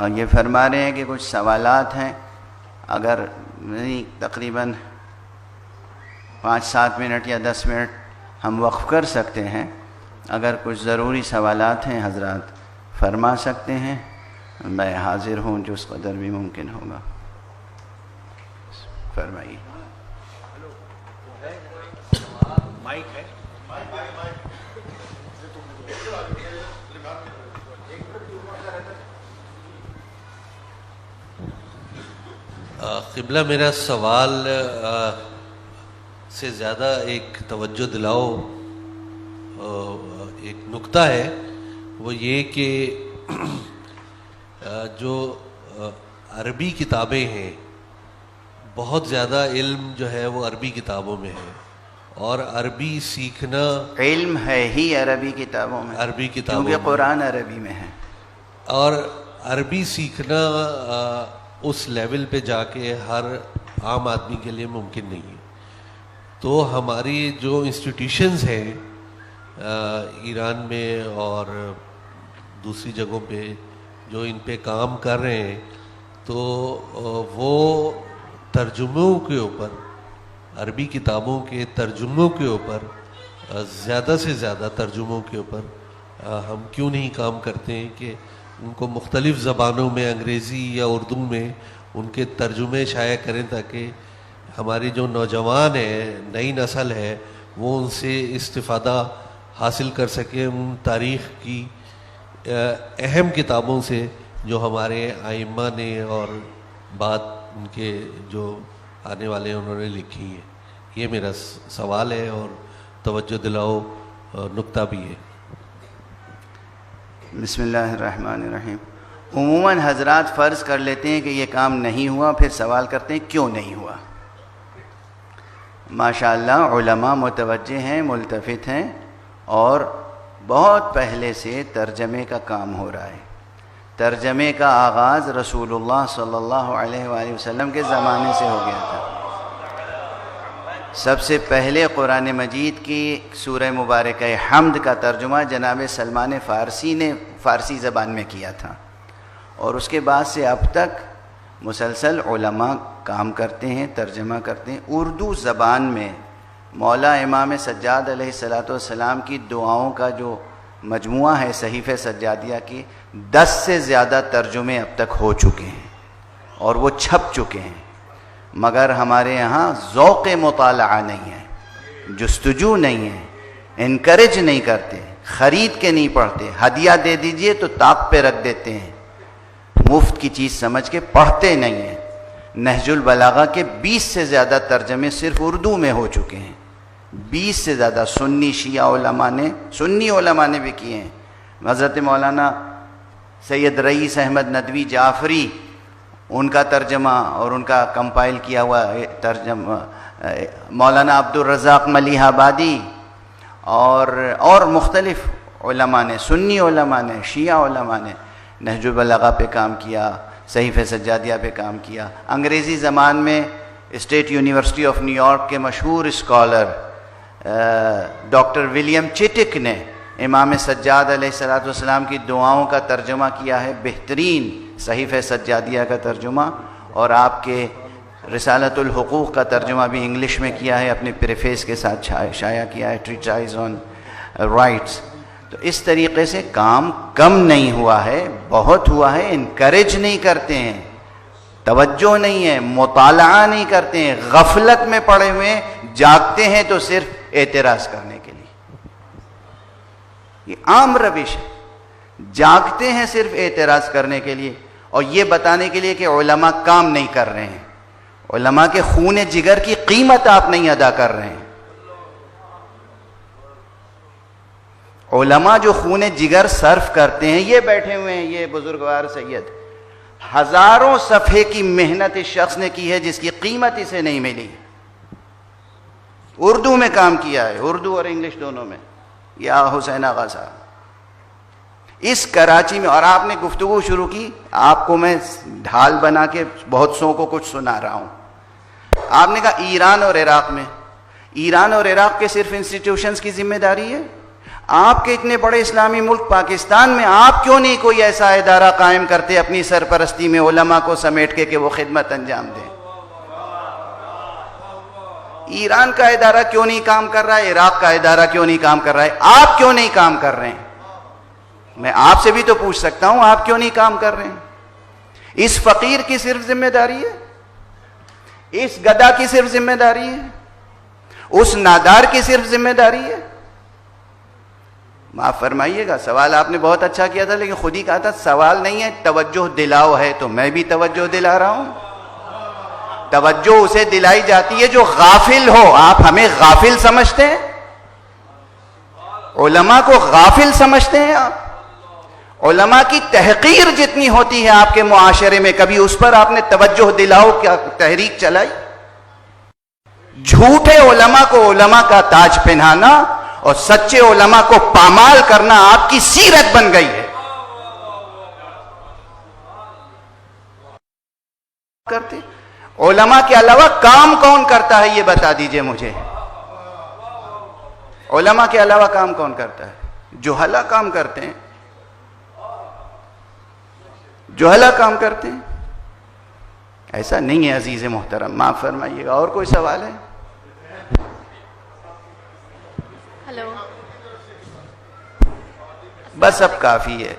یہ فرما رہے ہیں کہ کچھ سوالات ہیں، اگر تقریباً 5-7 منٹ یا 10 منٹ ہم وقف کر سکتے ہیں. اگر کچھ ضروری سوالات ہیں حضرات فرما سکتے ہیں، میں حاضر ہوں جو اس قدر بھی ممکن ہوگا. فرمائیے. قبلہ میرا سوال سے زیادہ ایک توجہ دلاؤ ایک نکتہ ہے، وہ یہ کہ جو عربی کتابیں ہیں بہت زیادہ علم جو ہے وہ عربی کتابوں میں ہے، اور عربی سیکھنا علم ہے ہی عربی کتابوں میں، عربی کتابوں کیونکہ قرآن عربی میں ہے، اور عربی سیکھنا اس لیول پہ جا کے ہر عام آدمی کے لیے ممکن نہیں ہے. تو ہماری جو انسٹیٹیوشنز ہیں ایران میں اور دوسری جگہوں پہ جو ان پہ کام کر رہے ہیں، تو وہ ترجموں کے اوپر، عربی کتابوں کے ترجموں کے اوپر، زیادہ سے زیادہ ترجموں کے اوپر ہم کیوں نہیں کام کرتے ہیں کہ ان کو مختلف زبانوں میں، انگریزی یا اردو میں ان کے ترجمے شائع کریں، تاکہ ہماری جو نوجوان ہے، نئی نسل ہے، وہ ان سے استفادہ حاصل کر سکے ان تاریخ کی اہم کتابوں سے جو ہمارے ائمہ نے اور بعد ان کے جو آنے والے انہوں نے لکھی ہیں. یہ میرا سوال ہے اور توجہ دلاؤ نکتہ بھی ہے. بسم اللہ الرحمن الرحیم. عموماً حضرات فرض کر لیتے ہیں کہ یہ کام نہیں ہوا، پھر سوال کرتے ہیں کیوں نہیں ہوا. ماشاءاللہ علماء متوجہ ہیں، ملتفت ہیں، اور بہت پہلے سے ترجمے کا کام ہو رہا ہے. ترجمے کا آغاز رسول اللہ صلی اللہ علیہ وآلہ وسلم کے زمانے سے ہو گیا تھا. سب سے پہلے قرآن مجید کی سورہ مبارکہ حمد کا ترجمہ جناب سلمان فارسی نے فارسی زبان میں کیا تھا، اور اس کے بعد سے اب تک مسلسل علماء کام کرتے ہیں، ترجمہ کرتے ہیں. اردو زبان میں مولا امام سجاد علیہ السلام کی دعاؤں کا جو مجموعہ ہے صحیفہ سجادیہ کی، 10 سے زیادہ ترجمے اب تک ہو چکے ہیں اور وہ چھپ چکے ہیں. مگر ہمارے یہاں ذوق مطالعہ نہیں ہے، جستجو نہیں ہے، انکریج نہیں کرتے، خرید کے نہیں پڑھتے. ہدیہ دے دیجئے تو طاق پہ رکھ دیتے ہیں، مفت کی چیز سمجھ کے پڑھتے نہیں ہیں. نہج البلاغہ کے 20 سے زیادہ ترجمے صرف اردو میں ہو چکے ہیں، 20 سے زیادہ. سنی شیعہ سنی علماء نے بھی کیے ہیں. حضرت مولانا سید رئیس احمد ندوی جعفری، ان کا ترجمہ اور ان کا کمپائل کیا ہوا ترجمہ، مولانا عبد الرزاق ملیح آبادی اور مختلف علماء نے، سنی علماء نے، شیعہ علماء نے نہج البلاغہ پہ کام کیا، صحیفہ سجادیہ پہ کام کیا. انگریزی زبان میں state university of new York کے مشہور اسکالر ڈاکٹر ولیم چٹک نے امام سجاد علیہ السلام کی دعاؤں کا ترجمہ کیا ہے، بہترین صحیفہ سجادیہ کا ترجمہ، اور آپ کے رسالۃ الحقوق کا ترجمہ بھی انگلش میں کیا ہے، اپنے پریفیس کے ساتھ شائع کیا ہے، ٹریٹائز آن رائٹس. تو اس طریقے سے کام کم نہیں ہوا ہے، بہت ہوا ہے. انکریج نہیں کرتے ہیں، توجہ نہیں ہے، مطالعہ نہیں کرتے ہیں، غفلت میں پڑے ہوئے، جاگتے ہیں تو صرف اعتراض کرنے کے لیے. یہ عام روش ہے، جاگتے ہیں صرف اعتراض کرنے کے لیے اور یہ بتانے کے لیے کہ علماء کام نہیں کر رہے ہیں. علماء کے خون جگر کی قیمت آپ نہیں ادا کر رہے ہیں. علماء جو خون جگر صرف کرتے ہیں، یہ بیٹھے ہوئے ہیں، یہ بزرگوار سید، ہزاروں صفحے کی محنت اس شخص نے کی ہے جس کی قیمت اسے نہیں ملی. اردو میں کام کیا ہے، اردو اور انگلش دونوں میں. یا حسین آغا صاحب اس کراچی میں، اور آپ نے گفتگو شروع کی، آپ کو میں ڈھال بنا کے بہت سو کو کچھ سنا رہا ہوں. آپ نے کہا ایران اور عراق میں، ایران اور عراق کے صرف انسٹیٹیوشنز کی ذمہ داری ہے. آپ کے اتنے بڑے اسلامی ملک پاکستان میں آپ کیوں نہیں کوئی ایسا ادارہ قائم کرتے اپنی سرپرستی میں علماء کو سمیٹ کے کہ وہ خدمت انجام دیں؟ ایران کا ادارہ کیوں نہیں کام کر رہا ہے؟ عراق کا ادارہ کیوں نہیں کام کر رہا ہے؟ آپ کیوں نہیں کام کر رہے ہیں؟ میں آپ سے بھی تو پوچھ سکتا ہوں، آپ کیوں نہیں کام کر رہے ہیں؟ اس فقیر کی صرف ذمہ داری ہے؟ اس گدھا کی صرف ذمہ داری ہے؟ اس نادار کی صرف ذمہ داری ہے؟ معاف فرمائیے گا، سوال آپ نے بہت اچھا کیا تھا، لیکن خود ہی کہا تھا سوال نہیں ہے، توجہ دلاؤ ہے، تو میں بھی توجہ دلا رہا ہوں۔ توجہ اسے دلائی جاتی ہے جو غافل ہو۔ آپ ہمیں غافل سمجھتے ہیں؟ علماء کو غافل سمجھتے ہیں آپ؟ علماء کی تحقیر جتنی ہوتی ہے آپ کے معاشرے میں، کبھی اس پر آپ نے توجہ دلاؤ کیا تحریک چلائی؟ جھوٹے علماء کو علماء کا تاج پہنانا اور سچے علماء کو پامال کرنا آپ کی سیرت بن گئی ہے۔ کرتے علماء کے علاوہ کام کون کرتا ہے یہ بتا دیجئے مجھے۔ علماء کے علاوہ کام کون کرتا ہے؟ جہلا کام کرتے ہیں، جہلا کام کرتے ہیں۔ ایسا نہیں ہے عزیز محترم، معاف فرمائیے گا۔ اور کوئی سوال ہے؟ ہلو، بس اب کافی ہے۔